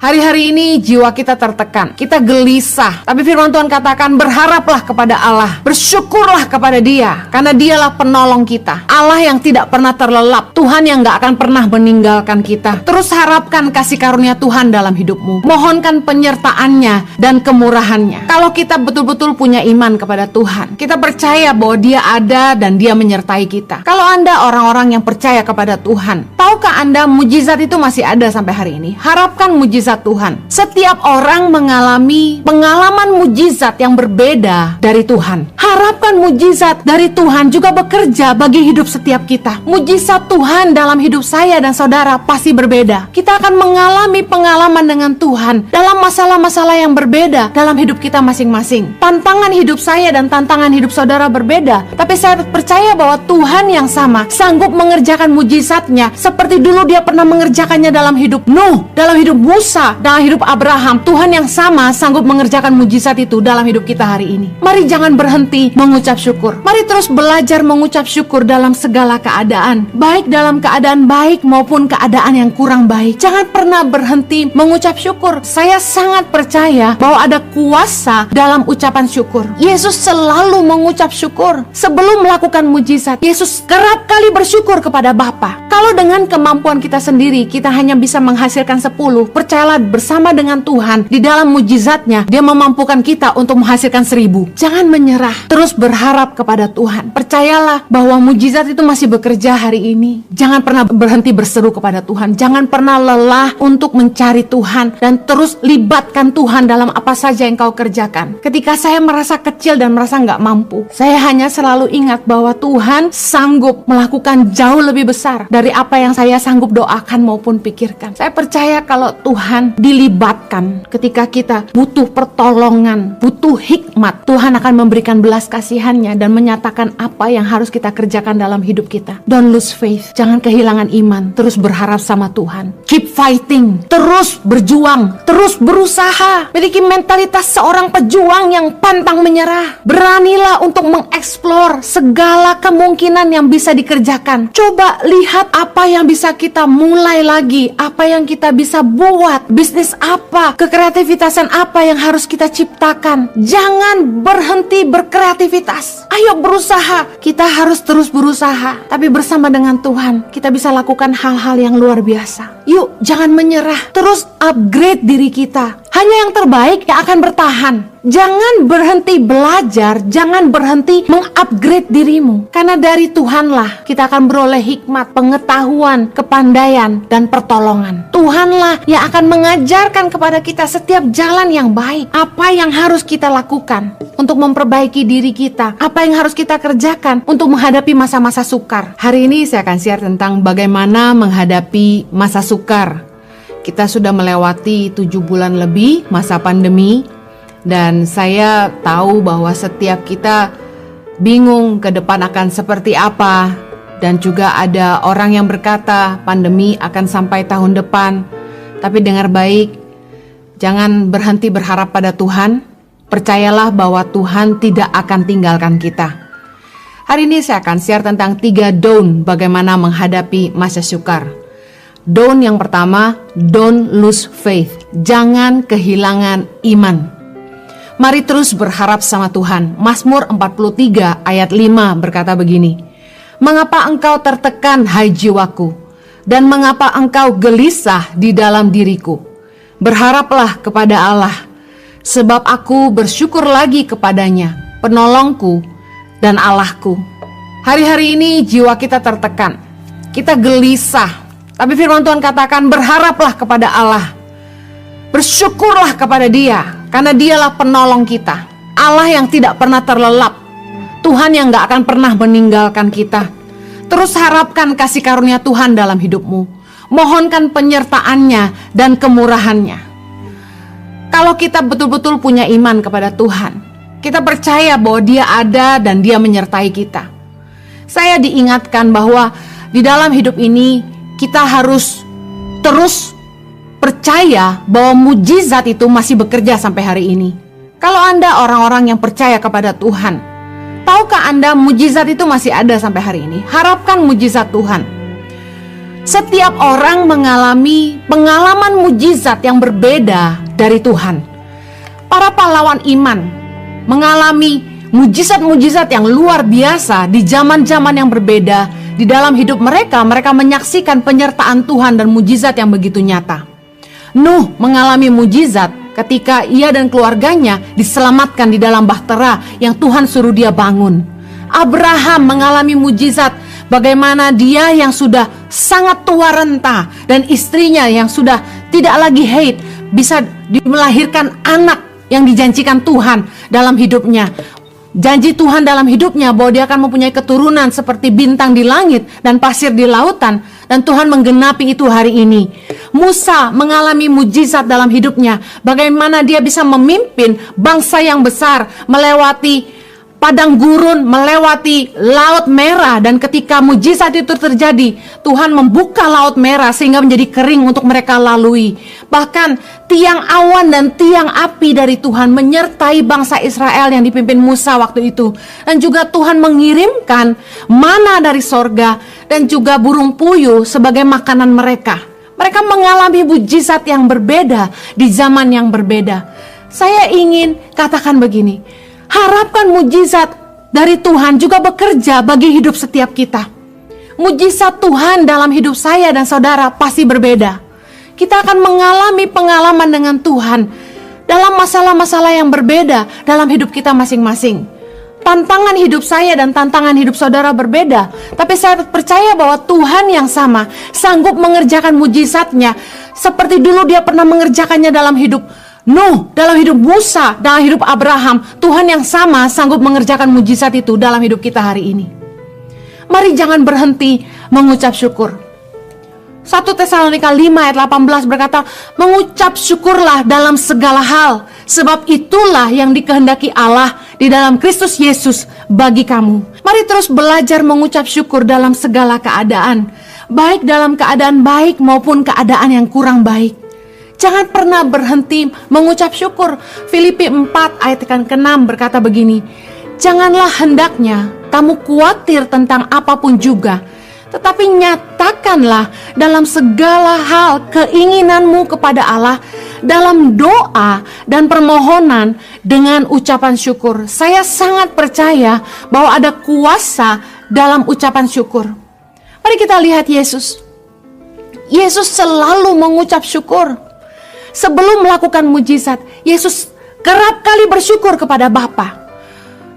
Hari-hari ini jiwa kita tertekan, kita gelisah. Tapi firman Tuhan katakan, berharaplah kepada Allah, bersyukurlah kepada Dia, karena Dialah penolong kita, Allah yang tidak pernah terlelap, Tuhan yang gak akan pernah meninggalkan kita. Terus harapkan kasih karunia Tuhan dalam hidupmu, mohonkan penyertaannya dan kemurahannya. Kalau kita betul-betul punya iman kepada Tuhan, kita percaya bahwa Dia ada dan Dia menyertai kita. Kalau Anda orang-orang yang percaya kepada Tuhan, tahukah Anda mujizat itu masih ada sampai hari ini? Harapkan mujizat Tuhan. Setiap orang mengalami pengalaman mujizat yang berbeda dari Tuhan. Harapkan mujizat dari Tuhan juga bekerja bagi hidup setiap kita. Mujizat Tuhan dalam hidup saya dan saudara pasti berbeda. Kita akan mengalami pengalaman dengan Tuhan dalam masalah-masalah yang berbeda dalam hidup kita masing-masing. Tantangan hidup saya dan tantangan hidup saudara berbeda, tapi saya percaya bahwa Tuhan yang sama sanggup mengerjakan mujizatnya seperti dulu Dia pernah mengerjakannya dalam hidup Nuh, dalam hidup Musa, dalam hidup Abraham. Tuhan yang sama sanggup mengerjakan mujizat itu dalam hidup kita hari ini. Mari jangan berhenti mengucap syukur. Mari terus belajar mengucap syukur dalam segala keadaan, baik dalam keadaan baik maupun keadaan yang kurang baik. Jangan pernah berhenti mengucap syukur. Saya sangat percaya bahwa ada kuasa dalam ucapan syukur. Yesus selalu mengucap syukur sebelum melakukan mujizat. Yesus kerap kali bersyukur kepada Bapa. Kalau dengan kemampuan kita sendiri kita hanya bisa menghasilkan 10, percayalah bersama dengan Tuhan di dalam mujizatnya Dia memampukan kita untuk menghasilkan 1000. Jangan menyerah, terus berharap kepada Tuhan. Percayalah bahwa mujizat itu masih bekerja hari ini. Jangan pernah berhenti berseru kepada Tuhan. Jangan pernah lelah untuk mencari Tuhan, dan terus libatkan Tuhan dalam apa saja yang kau kerjakan. Ketika saya merasa kecil dan merasa gak mampu, saya hanya selalu ingat bahwa Tuhan sanggup melakukan jauh lebih besar dari apa yang saya sanggup doakan maupun pikirkan. Saya percaya kalau Tuhan dilibatkan ketika kita butuh pertolongan, butuh hikmat, Tuhan akan memberikan belas kasihannya dan menyatakan apa yang harus kita kerjakan dalam hidup kita. Don't lose faith, jangan kehilangan iman, terus berharap sama Tuhan. Keep fighting, terus berjuang, terus berusaha. Miliki mentalitas seorang pejuang yang pantang menyerah. Beranilah untuk mengeksplor segala kemungkinan yang bisa dikerjakan. Coba lihat apa yang bisa kita mulai lagi, apa yang kita bisa buat, bisnis apa, kekreativitasan apa yang harus kita ciptakan. Jangan berhenti berkreativitas. Ayo berusaha. Kita harus terus berusaha, tapi bersama dengan Tuhan kita bisa lakukan hal-hal yang luar biasa. Yuk, jangan menyerah, terus upgrade diri kita. Hanya yang terbaik yang akan bertahan. Jangan berhenti belajar, jangan berhenti mengupgrade dirimu, karena dari Tuhanlah kita akan beroleh hikmat, pengetahuan, kepandaian, dan pertolongan. Tuhanlah yang akan mengajarkan kepada kita setiap jalan yang baik. Apa yang harus kita lakukan untuk memperbaiki diri kita, apa yang harus kita kerjakan untuk menghadapi masa-masa sukar. Hari ini saya akan share tentang bagaimana menghadapi masa sukar. Kita sudah melewati 7 bulan lebih masa pandemi, dan saya tahu bahwa setiap kita bingung ke depan akan seperti apa. Dan juga ada orang yang berkata pandemi akan sampai tahun depan. Tapi dengar baik, jangan berhenti berharap pada Tuhan. Percayalah bahwa Tuhan tidak akan tinggalkan kita. Hari ini saya akan share tentang 3 don't bagaimana menghadapi masa sukar. Don't yang pertama, don't lose faith. Jangan kehilangan iman. Mari terus berharap sama Tuhan. Mazmur 43 ayat 5 berkata begini, mengapa engkau tertekan hai jiwaku, dan mengapa engkau gelisah di dalam diriku? Berharaplah kepada Allah, sebab aku bersyukur lagi kepadanya, penolongku dan Allahku. Hari-hari ini jiwa kita tertekan, kita gelisah. Tapi firman Tuhan katakan, berharaplah kepada Allah, bersyukurlah kepada Dia, karena Dialah penolong kita, Allah yang tidak pernah terlelap, Tuhan yang gak akan pernah meninggalkan kita. Terus harapkan kasih karunia Tuhan dalam hidupmu, mohonkan penyertaannya dan kemurahannya. Kalau kita betul-betul punya iman kepada Tuhan, kita percaya bahwa Dia ada dan Dia menyertai kita. Saya diingatkan bahwa di dalam hidup ini kita harus terus percaya bahwa mujizat itu masih bekerja sampai hari ini. Kalau Anda orang-orang yang percaya kepada Tuhan, tahukah Anda mujizat itu masih ada sampai hari ini? Harapkan mujizat Tuhan. Setiap orang mengalami pengalaman mujizat yang berbeda dari Tuhan. Para pahlawan iman mengalami mujizat-mujizat yang luar biasa di zaman-zaman yang berbeda. Di dalam hidup mereka, mereka menyaksikan penyertaan Tuhan dan mujizat yang begitu nyata. Nuh mengalami mujizat ketika ia dan keluarganya diselamatkan di dalam bahtera yang Tuhan suruh dia bangun. Abraham mengalami mujizat bagaimana dia yang sudah sangat tua renta dan istrinya yang sudah tidak lagi haid bisa melahirkan anak yang dijanjikan Tuhan dalam hidupnya. Janji Tuhan dalam hidupnya bahwa dia akan mempunyai keturunan seperti bintang di langit dan pasir di lautan, dan Tuhan menggenapi itu hari ini. Musa mengalami mujizat dalam hidupnya, bagaimana dia bisa memimpin bangsa yang besar melewati padang gurun, melewati laut merah, dan ketika mujizat itu terjadi, Tuhan membuka laut merah sehingga menjadi kering untuk mereka lalui. Bahkan tiang awan dan tiang api dari Tuhan menyertai bangsa Israel yang dipimpin Musa waktu itu. Dan juga Tuhan mengirimkan mana dari sorga dan juga burung puyuh sebagai makanan mereka. Mereka mengalami mujizat yang berbeda di zaman yang berbeda. Saya ingin katakan begini, harapkan mujizat dari Tuhan juga bekerja bagi hidup setiap kita. Mujizat Tuhan dalam hidup saya dan saudara pasti berbeda. Kita akan mengalami pengalaman dengan Tuhan dalam masalah-masalah yang berbeda dalam hidup kita masing-masing. Tantangan hidup saya dan tantangan hidup saudara berbeda, tapi saya percaya bahwa Tuhan yang sama sanggup mengerjakan mujizatnya seperti dulu dia pernah mengerjakannya dalam hidup Nuh, dalam hidup Musa, dalam hidup Abraham. Tuhan yang sama sanggup mengerjakan mujizat itu dalam hidup kita hari ini. Mari jangan berhenti mengucap syukur. 1 Tesalonika 5 ayat 18 berkata, mengucap syukurlah dalam segala hal, sebab itulah yang dikehendaki Allah di dalam Kristus Yesus bagi kamu. Mari terus belajar mengucap syukur dalam segala keadaan, baik dalam keadaan baik maupun keadaan yang kurang baik. Jangan pernah berhenti mengucap syukur. Filipi 4 ayat yang ke-6 berkata begini, janganlah hendaknya kamu khawatir tentang apapun juga, tetapi nyatakanlah dalam segala hal keinginanmu kepada Allah dalam doa dan permohonan dengan ucapan syukur. Saya sangat percaya bahwa ada kuasa dalam ucapan syukur. Mari kita lihat Yesus. Yesus selalu mengucap syukur. Sebelum melakukan mujizat, Yesus kerap kali bersyukur kepada Bapa.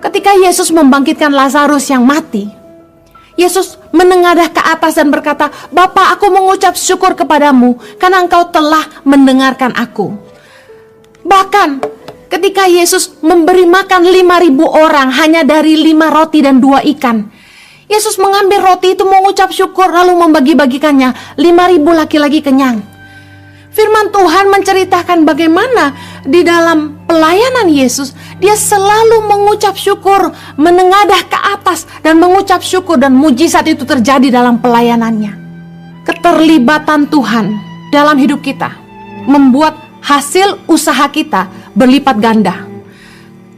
Ketika Yesus membangkitkan Lazarus yang mati, Yesus menengadah ke atas dan berkata, Bapa, aku mengucap syukur kepadamu karena engkau telah mendengarkan aku. Bahkan ketika Yesus memberi makan 5.000 orang hanya dari 5 roti dan 2 ikan, Yesus mengambil roti itu mengucap syukur lalu membagi-bagikannya. 5.000 laki-laki kenyang. Firman Tuhan menceritakan bagaimana di dalam pelayanan Yesus, dia selalu mengucap syukur, menengadah ke atas dan mengucap syukur, dan mujizat itu terjadi dalam pelayanannya. Keterlibatan Tuhan dalam hidup kita membuat hasil usaha kita berlipat ganda.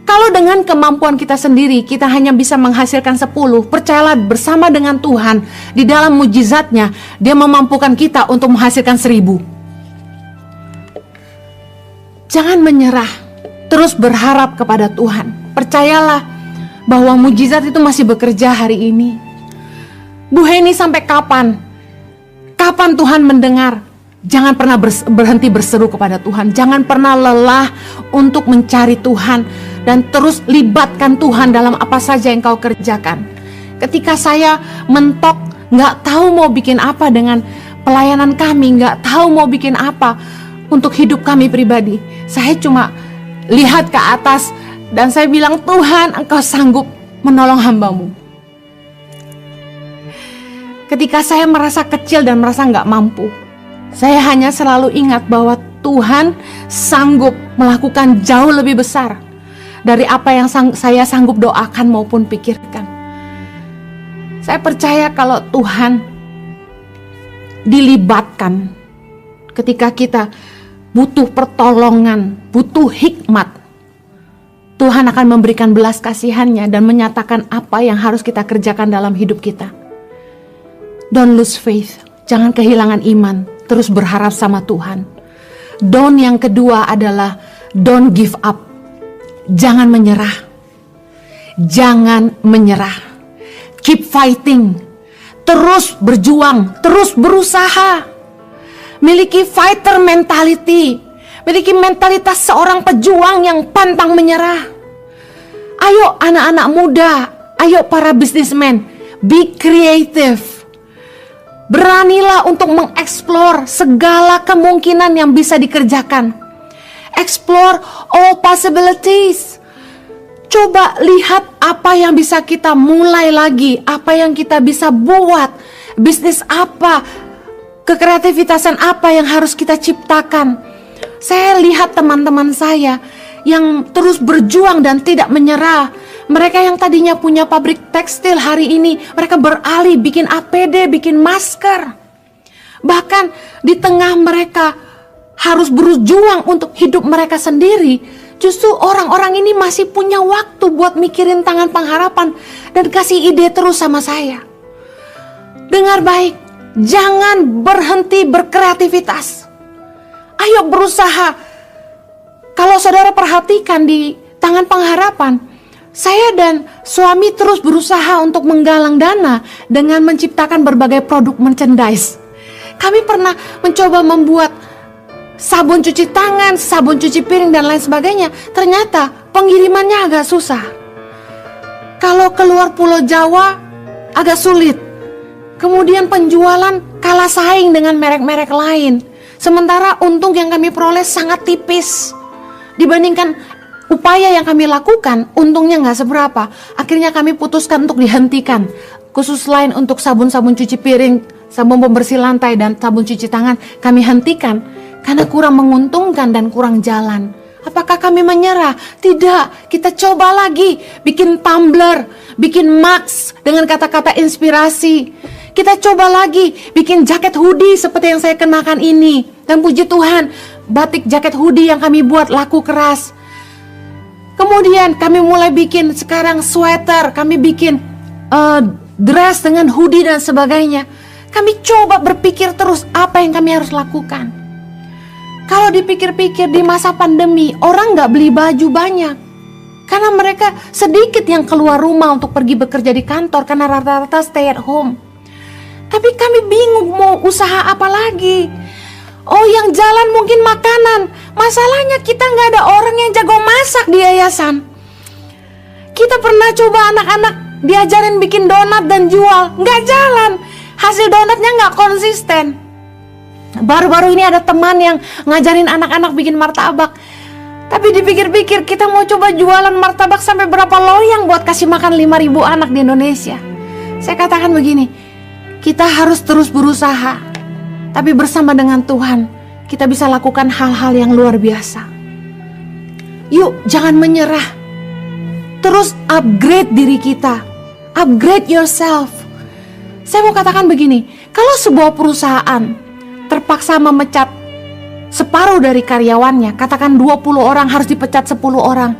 Kalau dengan kemampuan kita sendiri kita hanya bisa menghasilkan 10, percayalah bersama dengan Tuhan di dalam mujizatnya, dia memampukan kita untuk menghasilkan 1000. Jangan menyerah, terus berharap kepada Tuhan. Percayalah bahwa mujizat itu masih bekerja hari ini. Bu Heni, sampai kapan? Kapan Tuhan mendengar? Jangan pernah berhenti berseru kepada Tuhan. Jangan pernah lelah untuk mencari Tuhan, dan terus libatkan Tuhan dalam apa saja yang kau kerjakan. Ketika saya mentok, gak tahu mau bikin apa dengan pelayanan kami, gak tahu mau bikin apa untuk hidup kami pribadi, saya cuma lihat ke atas dan saya bilang, Tuhan, engkau sanggup menolong hambamu. Ketika saya merasa kecil dan merasa gak mampu, saya hanya selalu ingat bahwa Tuhan sanggup melakukan jauh lebih besar dari apa yang saya sanggup doakan maupun pikirkan. Saya percaya kalau Tuhan dilibatkan ketika kita butuh pertolongan, butuh hikmat, Tuhan akan memberikan belas kasihannya dan menyatakan apa yang harus kita kerjakan dalam hidup kita. Don't lose faith. jangan kehilangan iman, terus berharap sama Tuhan. Don't yang kedua adalah don't give up. Jangan menyerah. Jangan menyerah. Keep fighting. Terus berjuang, terus berusaha. Miliki fighter mentality. Miliki mentalitas seorang pejuang yang pantang menyerah. Ayo anak-anak muda, ayo para businessmen, be creative. Beranilah untuk mengeksplor segala kemungkinan yang bisa dikerjakan. Explore all possibilities. Coba lihat apa yang bisa kita mulai lagi, apa yang kita bisa buat, bisnis apa, kekreativitasan apa yang harus kita ciptakan. Saya lihat teman-teman saya yang terus berjuang dan tidak menyerah. Mereka yang tadinya punya pabrik tekstil hari ini, mereka beralih bikin APD, bikin masker. Bahkan di tengah mereka harus berjuang untuk hidup mereka sendiri, justru orang-orang ini masih punya waktu buat mikirin Tangan Pengharapan dan kasih ide terus sama saya. Dengar baik, jangan berhenti berkreativitas. Ayo berusaha. Kalau saudara perhatikan di Tangan Pengharapan, saya dan suami terus berusaha untuk menggalang dana dengan menciptakan berbagai produk merchandise. Kami pernah mencoba membuat sabun cuci tangan, sabun cuci piring dan lain sebagainya. Ternyata pengirimannya agak susah. Kalau keluar Pulau Jawa agak sulit. Kemudian penjualan kalah saing dengan merek-merek lain. Sementara untung yang kami peroleh sangat tipis dibandingkan upaya yang kami lakukan, untungnya nggak seberapa. Akhirnya kami putuskan untuk dihentikan. Khusus lain untuk sabun-sabun cuci piring, sabun pembersih lantai, dan sabun cuci tangan kami hentikan karena kurang menguntungkan dan kurang jalan. Apakah kami menyerah? Tidak, kita coba lagi bikin tumbler, bikin mugs dengan kata-kata inspirasi. Kita coba lagi bikin jaket hoodie seperti yang saya kenakan ini. Dan puji Tuhan, batik jaket hoodie yang kami buat laku keras. Kemudian kami mulai bikin sekarang sweater, kami bikin dress dengan hoodie dan sebagainya. Kami coba berpikir terus apa yang kami harus lakukan. Kalau dipikir-pikir di masa pandemi, orang gak beli baju banyak. Karena mereka sedikit yang keluar rumah untuk pergi bekerja di kantor karena rata-rata stay at home. Tapi kami bingung mau usaha apa lagi. Oh, yang jalan mungkin makanan. Masalahnya kita nggak ada orang yang jago masak di yayasan. Kita pernah coba anak-anak diajarin bikin donat dan jual, nggak jalan. Hasil donatnya nggak konsisten. Baru-baru ini ada teman yang ngajarin anak-anak bikin martabak. Tapi dipikir-pikir kita mau coba jualan martabak sampai berapa loyang buat kasih makan 5.000 anak di Indonesia. Saya katakan begini, kita harus terus berusaha. Tapi bersama dengan Tuhan, kita bisa lakukan hal-hal yang luar biasa. Yuk, jangan menyerah. Terus upgrade diri kita. Upgrade yourself. Saya mau katakan begini, kalau sebuah perusahaan terpaksa memecat separuh dari karyawannya, katakan 20 orang harus dipecat 10 orang.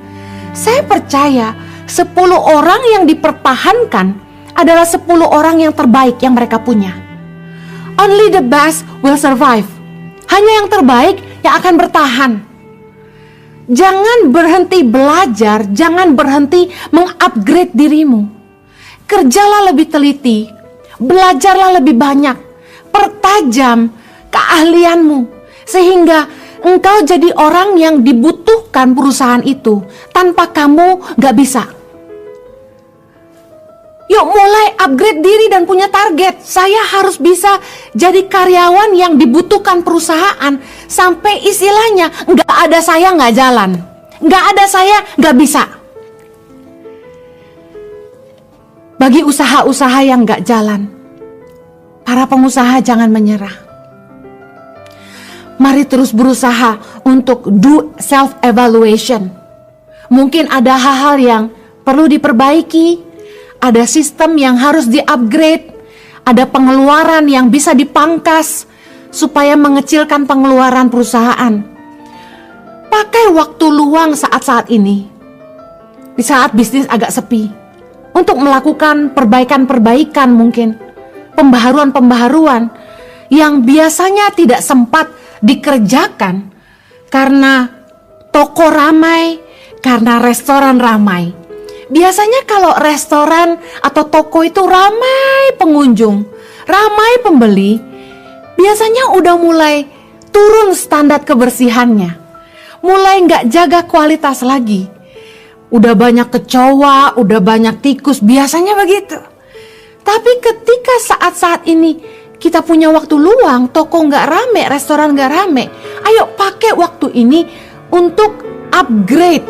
Saya percaya 10 orang yang dipertahankan adalah 10 orang yang terbaik yang mereka punya. Only the best will survive. Hanya yang terbaik yang akan bertahan. Jangan berhenti belajar, jangan berhenti mengupgrade dirimu. Kerjalah lebih teliti, belajarlah lebih banyak, pertajam keahlianmu, sehingga engkau jadi orang yang dibutuhkan perusahaan itu. Tanpa kamu gak bisa. Yuk mulai upgrade diri dan punya target. Saya harus bisa jadi karyawan yang dibutuhkan perusahaan. Sampai istilahnya gak ada saya gak jalan, gak ada saya gak bisa. Bagi usaha-usaha yang gak jalan, para pengusaha jangan menyerah. Mari terus berusaha untuk do self-evaluation. Mungkin ada hal-hal yang perlu diperbaiki, ada sistem yang harus di-upgrade, ada pengeluaran yang bisa dipangkas supaya mengecilkan pengeluaran perusahaan. Pakai waktu luang saat-saat ini, di saat bisnis agak sepi, untuk melakukan perbaikan-perbaikan mungkin, pembaharuan-pembaharuan yang biasanya tidak sempat dikerjakan karena toko ramai, karena restoran ramai. Biasanya kalau restoran atau toko itu ramai pengunjung, ramai pembeli, biasanya udah mulai turun standar kebersihannya, mulai nggak jaga kualitas lagi. Udah banyak kecoa, udah banyak tikus, biasanya begitu. Tapi ketika saat-saat ini kita punya waktu luang, toko nggak rame, restoran nggak rame, ayo pakai waktu ini untuk upgrade.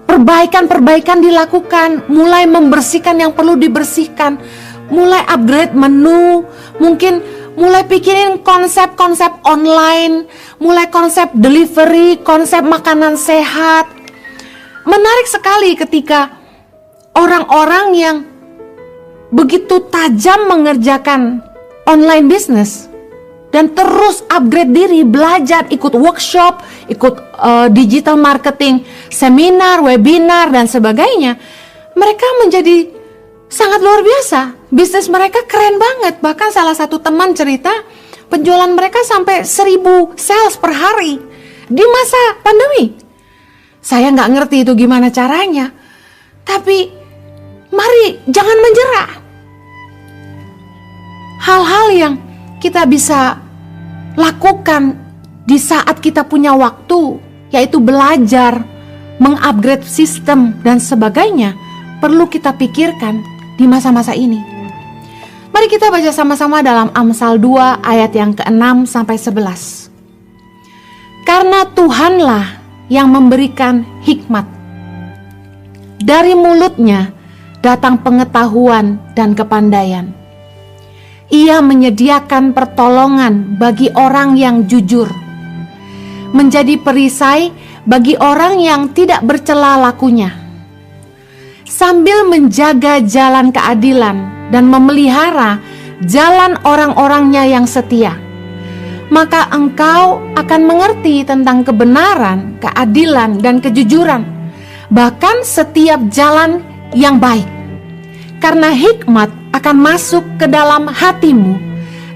Perbaikan-perbaikan dilakukan, mulai membersihkan yang perlu dibersihkan, mulai upgrade menu, mungkin mulai pikirin konsep-konsep online, mulai konsep delivery, konsep makanan sehat. Menarik sekali ketika orang-orang yang begitu tajam mengerjakan online business dan terus upgrade diri, belajar, ikut workshop, ikut digital marketing, seminar, webinar, dan sebagainya. Mereka menjadi sangat luar biasa. Bisnis mereka keren banget. Bahkan salah satu teman cerita, penjualan mereka sampai 1.000 sales per hari di masa pandemi. Saya nggak ngerti itu gimana caranya. Tapi mari jangan menjerah. Hal-hal yang kita bisa lakukan di saat kita punya waktu, yaitu belajar, mengupgrade sistem dan sebagainya, perlu kita pikirkan di masa-masa ini. Mari kita baca sama-sama dalam Amsal 2 ayat yang ke-6 sampai 11. Karena Tuhanlah yang memberikan hikmat. Dari mulutnya datang pengetahuan dan kepandaian. Ia menyediakan pertolongan bagi orang yang jujur, menjadi perisai bagi orang yang tidak bercela lakunya, sambil menjaga jalan keadilan dan memelihara jalan orang-orangnya yang setia. Maka engkau akan mengerti tentang kebenaran, keadilan, dan kejujuran, bahkan setiap jalan yang baik. Karena hikmat akan masuk ke dalam hatimu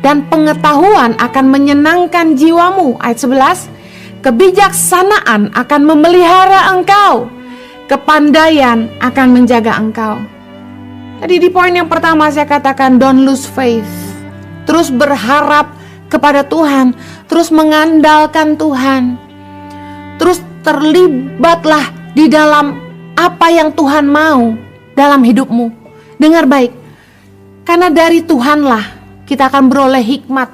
dan pengetahuan akan menyenangkan jiwamu. Ayat 11, kebijaksanaan akan memelihara engkau, kepandaian akan menjaga engkau. Jadi di poin yang pertama saya katakan don't lose faith. Terus berharap kepada Tuhan, terus mengandalkan Tuhan. Terus terlibatlah di dalam apa yang Tuhan mau dalam hidupmu. Dengar baik, karena dari Tuhanlah kita akan beroleh hikmat,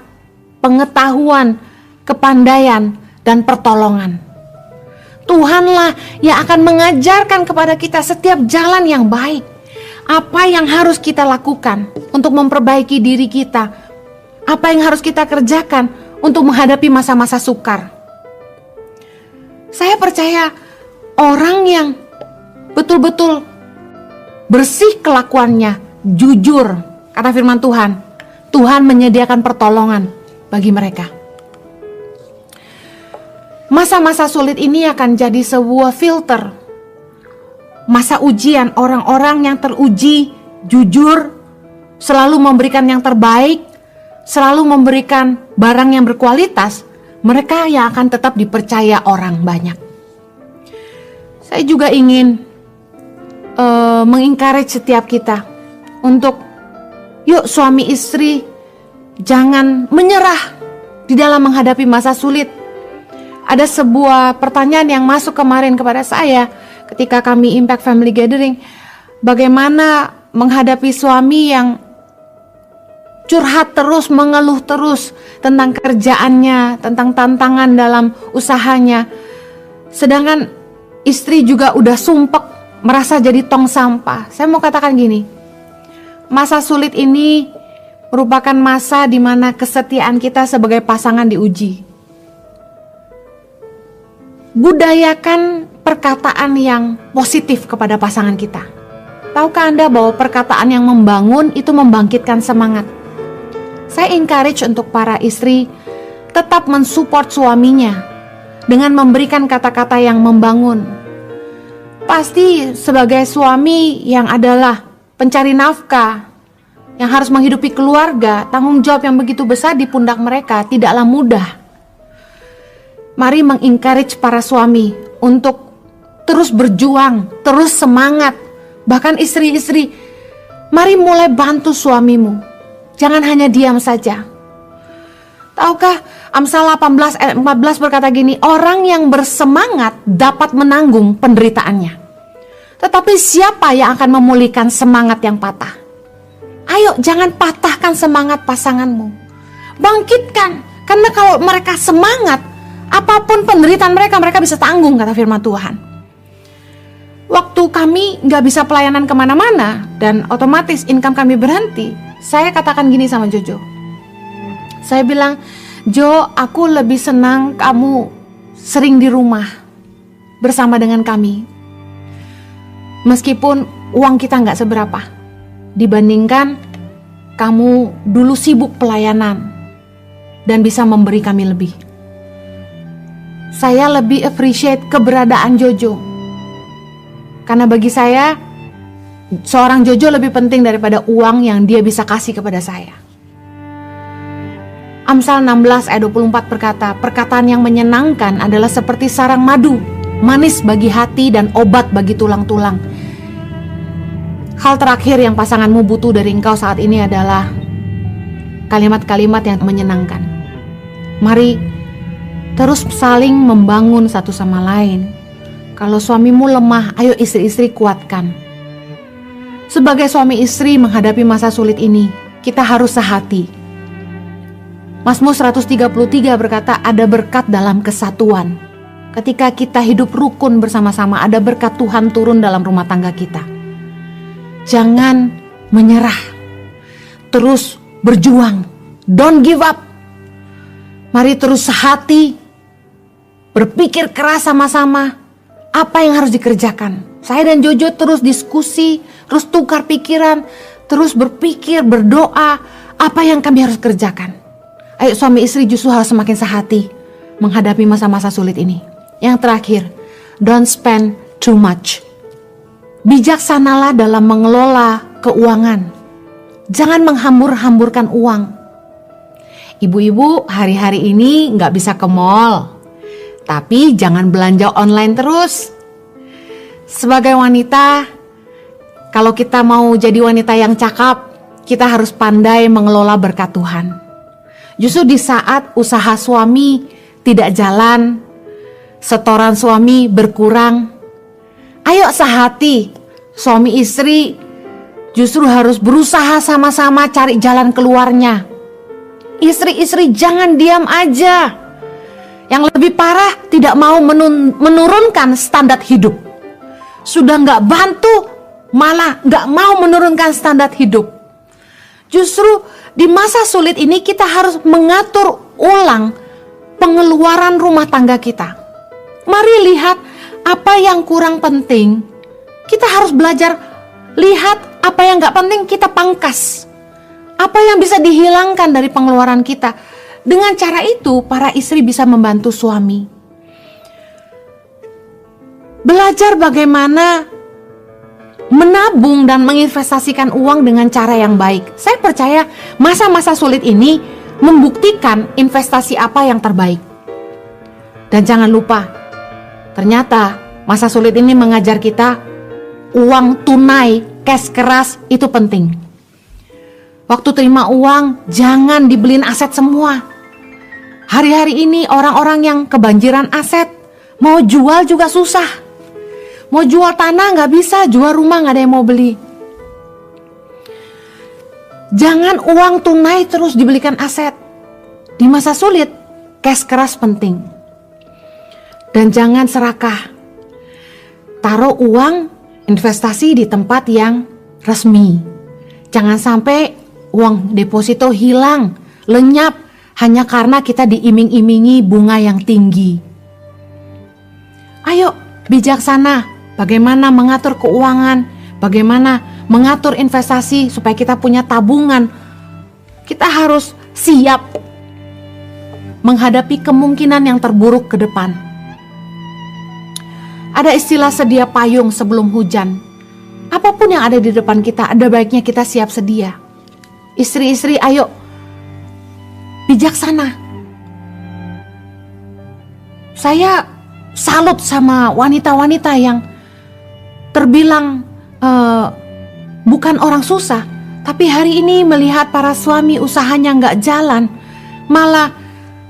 pengetahuan, kepandaian, dan pertolongan. Tuhanlah yang akan mengajarkan kepada kita setiap jalan yang baik. Apa yang harus kita lakukan untuk memperbaiki diri kita, apa yang harus kita kerjakan untuk menghadapi masa-masa sukar. Saya percaya orang yang betul-betul bersih kelakuannya, jujur, kata firman Tuhan, Tuhan menyediakan pertolongan bagi mereka. Masa-masa sulit ini akan jadi sebuah filter, masa ujian orang-orang yang teruji, jujur, selalu memberikan yang terbaik, selalu memberikan barang yang berkualitas, mereka yang akan tetap dipercaya orang banyak. Saya juga ingin mengencourage setiap kita untuk yuk suami istri jangan menyerah di dalam menghadapi masa sulit. Ada sebuah pertanyaan yang masuk kemarin kepada saya ketika kami Impact Family Gathering. Bagaimana menghadapi suami yang curhat terus, mengeluh terus tentang kerjaannya, tentang tantangan dalam usahanya. Sedangkan istri juga udah sumpek, merasa jadi tong sampah. Saya mau katakan gini, masa sulit ini merupakan masa di mana kesetiaan kita sebagai pasangan diuji. Budayakan perkataan yang positif kepada pasangan kita. Tahukah Anda bahwa perkataan yang membangun itu membangkitkan semangat? Saya encourage untuk para istri tetap mensupport suaminya dengan memberikan kata-kata yang membangun. Pasti sebagai suami yang adalah pencari nafkah, yang harus menghidupi keluarga, tanggung jawab yang begitu besar di pundak mereka tidaklah mudah. Mari mengencourage para suami untuk terus berjuang, terus semangat. Bahkan istri-istri, mari mulai bantu suamimu. Jangan hanya diam saja. Tahukah Amsal 18 ayat 14 berkata gini, orang yang bersemangat dapat menanggung penderitaannya. Tetapi siapa yang akan memulihkan semangat yang patah? Ayo jangan patahkan semangat pasanganmu. Bangkitkan. Karena kalau mereka semangat, apapun penderitaan mereka, mereka bisa tanggung, kata firman Tuhan. Waktu kami gak bisa pelayanan kemana-mana dan otomatis income kami berhenti, saya katakan gini sama Jojo. Saya bilang, Jo, aku lebih senang kamu sering di rumah bersama dengan kami. Meskipun uang kita gak seberapa dibandingkan kamu dulu sibuk pelayanan dan bisa memberi kami lebih. Saya lebih appreciate keberadaan Jojo. Karena bagi saya, seorang Jojo lebih penting daripada uang yang dia bisa kasih kepada saya. Amsal 16 ayat 24 berkata, perkataan yang menyenangkan adalah seperti sarang madu, manis bagi hati dan obat bagi tulang-tulang. Hal terakhir yang pasanganmu butuh dari engkau saat ini adalah kalimat-kalimat yang menyenangkan. Mari terus saling membangun satu sama lain. Kalau suamimu lemah, ayo istri-istri kuatkan. Sebagai suami istri menghadapi masa sulit ini, kita harus sehati. Mazmur 133 berkata, ada berkat dalam kesatuan. Ketika kita hidup rukun bersama-sama, ada berkat Tuhan turun dalam rumah tangga kita. Jangan menyerah, terus berjuang, don't give up. Mari terus sehati, berpikir keras sama-sama, apa yang harus dikerjakan. Saya dan Jojo terus diskusi, terus tukar pikiran, terus berpikir, berdoa, apa yang kami harus kerjakan. Ayo suami istri justru harus semakin sehati menghadapi masa-masa sulit ini. Yang terakhir, don't spend too much. Bijaksanalah dalam mengelola keuangan. Jangan menghambur-hamburkan uang. Ibu-ibu hari-hari ini gak bisa ke mall, tapi jangan belanja online terus. Sebagai wanita, kalau kita mau jadi wanita yang cakap, kita harus pandai mengelola berkat Tuhan. Justru di saat usaha suami tidak jalan, setoran suami berkurang, ayo sehati, suami istri justru harus berusaha sama-sama cari jalan keluarnya. Istri-istri jangan diam aja. Yang lebih parah, tidak mau menurunkan standar hidup. Sudah gak bantu, malah gak mau menurunkan standar hidup. Justru di masa sulit ini kita harus mengatur ulang pengeluaran rumah tangga kita. Mari lihat apa yang kurang penting. Kita harus belajar lihat apa yang gak penting kita pangkas. Apa yang bisa dihilangkan dari pengeluaran kita. Dengan cara itu para istri bisa membantu suami. Belajar bagaimana menabung dan menginvestasikan uang dengan cara yang baik. Saya percaya masa-masa sulit ini membuktikan investasi apa yang terbaik. Dan jangan lupa, ternyata masa sulit ini mengajar kita uang tunai, cash keras itu penting. Waktu terima uang, jangan dibeliin aset semua. Hari-hari ini orang-orang yang kebanjiran aset, mau jual juga susah. Mau jual tanah gak bisa, jual rumah gak ada yang mau beli. Jangan uang tunai terus dibelikan aset. Di masa sulit, cash keras penting. Dan jangan serakah. Taruh uang investasi di tempat yang resmi. Jangan sampai uang deposito hilang, lenyap hanya karena kita diiming-imingi bunga yang tinggi. Ayo bijaksana bagaimana mengatur keuangan, bagaimana mengatur investasi supaya kita punya tabungan. Kita harus siap menghadapi kemungkinan yang terburuk ke depan. Ada istilah sedia payung sebelum hujan. Apapun yang ada di depan kita, ada baiknya kita siap sedia. Istri-istri, ayo bijaksana. Saya salut sama wanita-wanita yang terbilang bukan orang susah, tapi hari ini melihat para suami usahanya nggak jalan, malah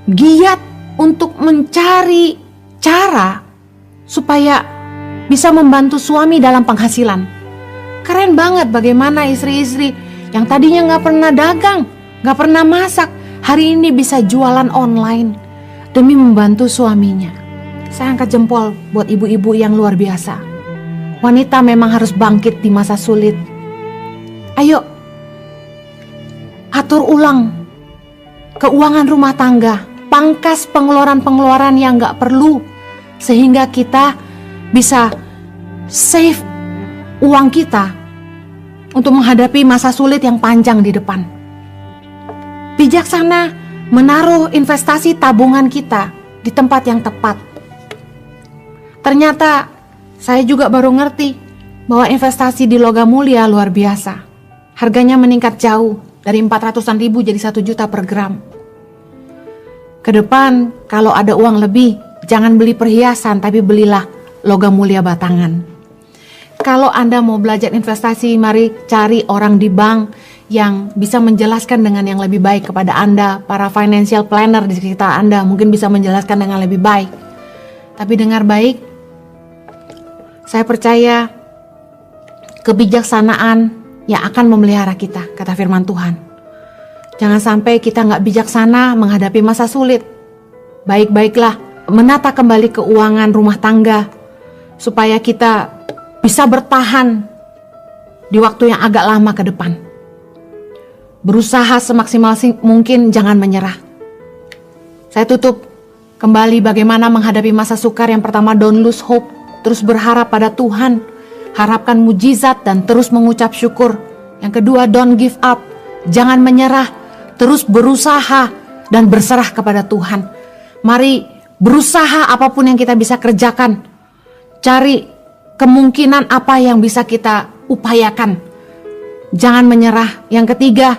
giat untuk mencari cara supaya bisa membantu suami dalam penghasilan. Keren banget bagaimana istri-istri yang tadinya nggak pernah dagang, nggak pernah masak, hari ini bisa jualan online demi membantu suaminya. Saya angkat jempol buat ibu-ibu yang luar biasa. Wanita memang harus bangkit di masa sulit. Ayo, atur ulang keuangan rumah tangga, pangkas pengeluaran-pengeluaran yang nggak perlu, sehingga kita bisa save uang kita untuk menghadapi masa sulit yang panjang di depan. Bijaksana menaruh investasi tabungan kita di tempat yang tepat. Ternyata saya juga baru ngerti bahwa investasi di logam mulia luar biasa. Harganya meningkat jauh dari 400-an ribu jadi 1 juta per gram. Ke depan kalau ada uang lebih, jangan beli perhiasan tapi belilah logam mulia batangan. Kalau Anda mau belajar investasi, mari cari orang di bank yang bisa menjelaskan dengan yang lebih baik kepada Anda. Para financial planner di sekitar Anda mungkin bisa menjelaskan dengan lebih baik. Tapi dengar baik, saya percaya kebijaksanaan yang akan memelihara kita, kata firman Tuhan. Jangan sampai kita nggak bijaksana menghadapi masa sulit. Baik-baiklah menata kembali keuangan rumah tangga supaya kita bisa bertahan di waktu yang agak lama ke depan. Berusaha semaksimal mungkin, jangan menyerah. Saya tutup kembali bagaimana menghadapi masa sukar. Yang pertama, don't lose hope. Terus berharap pada Tuhan, harapkan mujizat dan terus mengucap syukur. Yang kedua, don't give up, jangan menyerah, terus berusaha dan berserah kepada Tuhan. Mari berusaha apapun yang kita bisa kerjakan, cari kemungkinan apa yang bisa kita upayakan, jangan menyerah. Yang ketiga,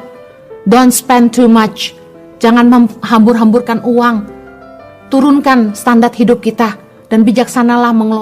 don't spend too much, jangan menghambur-hamburkan uang, turunkan standar hidup kita dan bijaksanalah mengelola